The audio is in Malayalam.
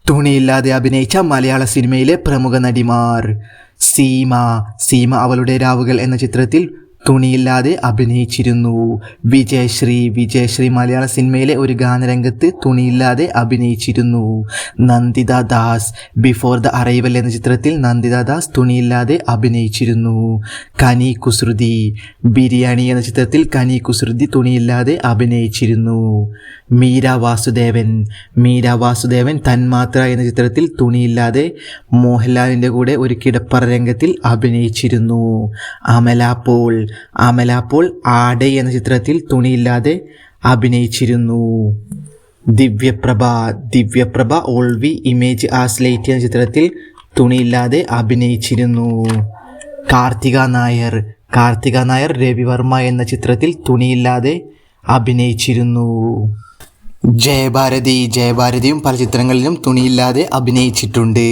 തുണിയില്ലാതെ അഭിനയിച്ച മലയാള സിനിമയിലെ പ്രമുഖ നടിമാർ. സീമ അവളുടെ രാവുകൾ എന്ന ചിത്രത്തിൽ തുണിയില്ലാതെ അഭിനയിച്ചിരുന്നു. വിജയശ്രീ മലയാള സിനിമയിലെ ഒരു ഗാനരംഗത്ത് തുണിയില്ലാതെ അഭിനയിച്ചിരുന്നു. Nandita Das before the arrival എന്ന ചിത്രത്തിൽ നന്ദിത ദാസ് തുണിയില്ലാതെ അഭിനയിച്ചിരുന്നു. കനി കുസൃതി ബിരിയാണി എന്ന ചിത്രത്തിൽ കനി കുസൃതി തുണിയില്ലാതെ അഭിനയിച്ചിരുന്നു. മീര വാസുദേവൻ തന്മാത്ര എന്ന ചിത്രത്തിൽ തുണിയില്ലാതെ മോഹൻലാലിൻ്റെ കൂടെ ഒരു കിടപ്പറ രംഗത്തിൽ അഭിനയിച്ചിരുന്നു. അമല പോൾ ആടെ എന്ന ചിത്രത്തിൽ തുണിയില്ലാതെ അഭിനയിച്ചിരുന്നു. Divyaprabha all we imagine as light എന്ന ചിത്രത്തിൽ തുണിയില്ലാതെ അഭിനയിച്ചിരുന്നു. കാർത്തിക നായർ രവിവർമ്മ എന്ന ചിത്രത്തിൽ തുണിയില്ലാതെ അഭിനയിച്ചിരുന്നു. ജയഭാരതിയും പല ചിത്രങ്ങളിലും തുണിയില്ലാതെ അഭിനയിച്ചിട്ടുണ്ട്.